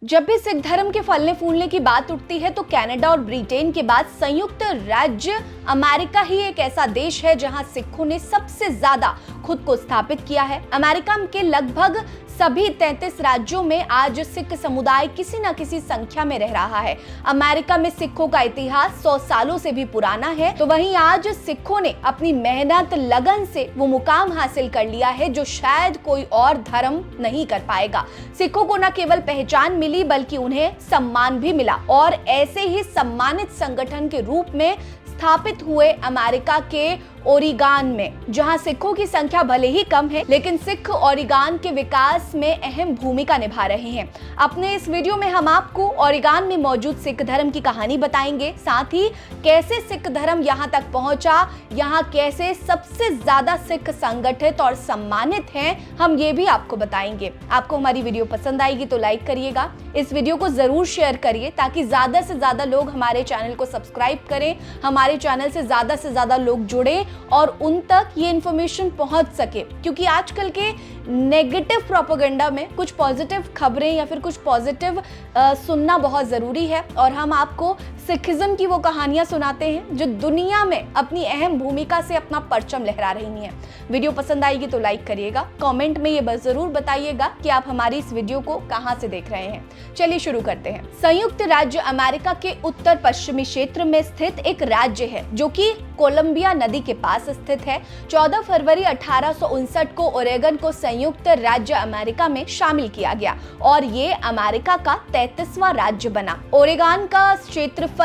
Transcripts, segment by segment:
जब भी सिख धर्म के फलने फूलने की बात उठती है तो कनाडा और ब्रिटेन के बाद संयुक्त राज्य अमेरिका ही एक ऐसा देश है जहां सिखों ने सबसे ज्यादा खुद को स्थापित किया है। अमेरिका के लगभग सभी 33 राज्यों में आज सिख समुदाय किसी न किसी संख्या में रह रहा है। अमेरिका में सिखों का इतिहास 100 सालों से भी पुराना है, तो वहीं आज सिखों ने अपनी मेहनत लगन से वो मुकाम हासिल कर लिया है जो शायद कोई और धर्म नहीं कर पाएगा। सिखों को न केवल पहचान मिली बल्कि उन्हें सम्मान भी मिला और ऐसे ही सम्मानित संगठन के रूप में स्थापित हुए अमेरिका के ओरेगन में, जहां सिखों की संख्या भले ही कम है लेकिन सिख ओरेगन के विकास में अहम भूमिका निभा रहे हैं। अपने इस वीडियो में हम आपको ओरेगन में मौजूद सिख धर्म की कहानी बताएंगे, साथ ही कैसे सिख धर्म यहां तक पहुंचा, यहां कैसे सबसे ज्यादा सिख संगठित और सम्मानित हैं, हम ये भी आपको बताएंगे। आपको हमारी वीडियो पसंद आएगी तो लाइक करिएगा, इस वीडियो को जरूर शेयर करिए ताकि ज्यादा से ज्यादा लोग हमारे चैनल को सब्सक्राइब करें, हमारे चैनल से ज्यादा लोग जुड़े और उन तक ये इंफॉर्मेशन पहुंच सके, क्योंकि आजकल के नेगेटिव प्रोपेगेंडा में कुछ पॉजिटिव खबरें या फिर कुछ पॉजिटिव सुनना बहुत जरूरी है। और हम आपको सिखिज्म की वो कहानियां सुनाते हैं जो दुनिया में अपनी अहम भूमिका से अपना परचम लहरा रही हैं। वीडियो पसंद आएगी तो लाइक करिएगा, कमेंट में ये जरूर बताइएगा कि आप हमारी इस वीडियो को कहां से देख रहे हैं। चलिए शुरू करते हैं। संयुक्त राज्य अमेरिका के उत्तर पश्चिमी क्षेत्र में स्थित एक राज्य है जो कि कोलंबिया नदी के पास स्थित है। 14 फरवरी 1859 को ओरेगन को संयुक्त राज्य अमेरिका में शामिल किया गया और ये अमेरिका का 33वां राज्य बना। ओरेगन का क्षेत्रफल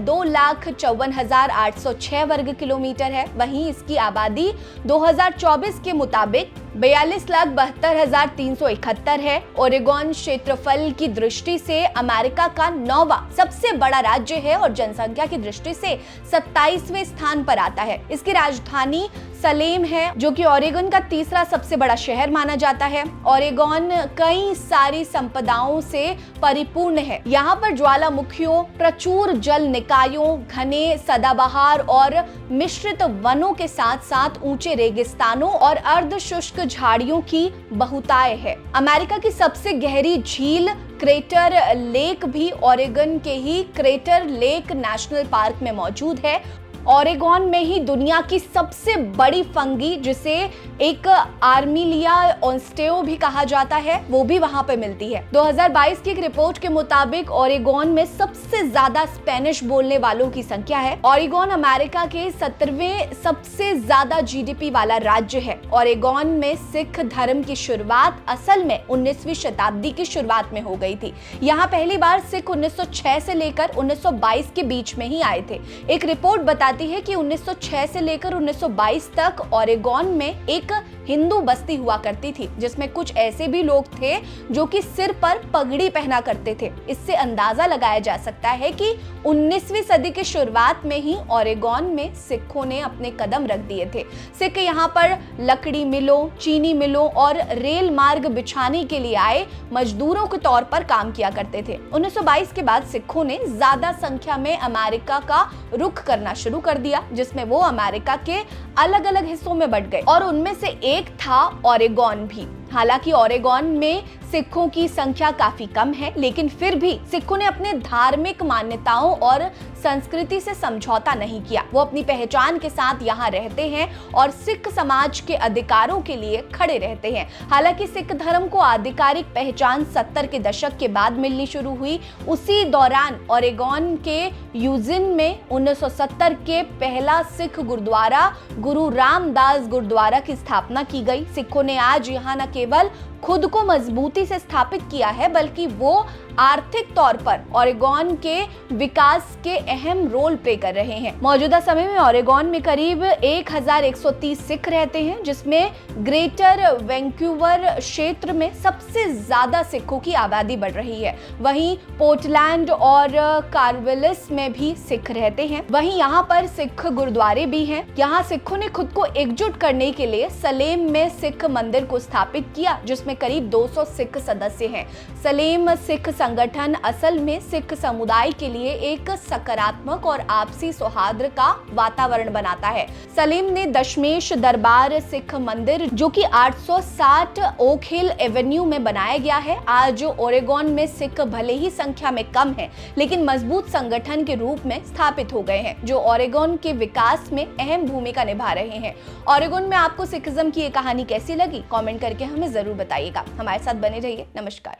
2,54,806 वर्ग किलोमीटर है। वहीं इसकी आबादी 2024 के मुताबिक 42,72,371 है। ओरेगन क्षेत्रफल की दृष्टि से अमेरिका का 9वां सबसे बड़ा राज्य है और जनसंख्या की दृष्टि से 27वें स्थान पर आता है। इसकी राजधानी सलेम है जो कि ओरेगन का तीसरा सबसे बड़ा शहर माना जाता है। ओरेगन कई सारी संपदाओं से परिपूर्ण है। यहाँ पर ज्वालामुखियों, प्रचुर जल निकायों, घने सदाबहार और मिश्रित वनों के साथ साथ ऊंचे रेगिस्तानों और अर्ध शुष्क झाड़ियों की बहुतायत है। अमेरिका की सबसे गहरी झील क्रेटर लेक भी ओरेगन के ही क्रेटर लेक नेशनल पार्क में मौजूद है। ओरेगन में ही दुनिया की सबसे बड़ी फंगी, जिसे एक आर्मिलिया ओस्टेओ भी कहा जाता है, वो भी वहां पे मिलती है। 2022 की एक रिपोर्ट के मुताबिक ओरेगन में सबसे ज्यादा स्पेनिश बोलने वालों की संख्या है। ओरेगन अमेरिका के 17वें सबसे ज्यादा जीडीपी वाला राज्य है। ओरेगन में सिख धर्म की शुरुआत असल में 19वीं शताब्दी की शुरुआत में हो गई थी। यहाँ पहली बार सिख 1906 से लेकर 1922 के बीच में ही आए थे। एक रिपोर्ट बताती है कि 1906 से लेकर 1922 तक ओरेगन में एक हिंदू बस्ती हुआ करती थी, जिसमें कुछ ऐसे भी लोग थे जो कि सिर पर पगड़ी पहना करते थे। इससे अंदाजा लगाया जा सकता है कि 19वीं सदी के शुरुआत में ही ओरेगन में सिखों ने अपने कदम रख दिए थे। सिख यहाँ पर लकड़ी मिलों, चीनी मिलों और रेल मार्ग बिछाने के लिए आए मजदूरों के तौर पर काम किया करते थे। 1922 के बाद सिखों ने ज्यादा संख्या में अमेरिका का रुख करना शुरू कर दिया, जिसमें वो अमेरिका के अलग अलग हिस्सों में बंट गए और उनमें से एक था ओरेगन भी। हालांकि ओरेगन में सिखों की संख्या काफी कम है, लेकिन फिर भी सिखों ने अपने धार्मिक मान्यताओं और संस्कृति से समझौता नहीं किया। वो अपनी पहचान के साथ यहाँ रहते हैं और सिख समाज के अधिकारों के लिए खड़े रहते हैं। हालांकि सिख धर्म को आधिकारिक पहचान 70 के दशक के बाद मिलनी शुरू हुई। उसी दौरान ओरेगन के यूजिन में 1970 के पहला सिख गुरुद्वारा गुरु रामदास गुरुद्वारा की स्थापना की गई। सिखों ने आज यहाँ न केवल खुद को मजबूती से स्थापित किया है बल्कि वो आर्थिक तौर पर ओरेगन के विकास के अहम रोल प्ले कर रहे हैं। मौजूदा समय में ओरेगन में करीब 1130 सिख रहते हैं, जिसमें ग्रेटर वैंकूवर क्षेत्र में सबसे ज्यादा सिखों की आबादी बढ़ रही है। वहीं पोर्टलैंड और कार्वेलिस में भी सिख रहते हैं। वहीं यहाँ पर सिख गुरुद्वारे भी हैं। यहाँ सिखों ने खुद को एकजुट करने के लिए सलेम में सिख मंदिर को स्थापित किया, जिसमें करीब 200 सिख सदस्य हैं। सलेम सिख संगठन असल में सिख समुदाय के लिए एक सकारात्मक और आपसी सौहार्द का वातावरण बनाता है। सलीम ने दशमेश दरबार सिख मंदिर, जो कि 860 ओक हिल एवेन्यू में बनाया गया है, आज ओरेगोन में सिख भले ही संख्या में कम है लेकिन मजबूत संगठन के रूप में स्थापित हो गए हैं, जो ओरेगोन के विकास में अहम भूमिका निभा रहे हैं। ओरेगोन में आपको सिखिज्म की ये कहानी कैसी लगी, कमेंट करके हमें जरूर बताइएगा। हमारे साथ बने रहिए। नमस्कार।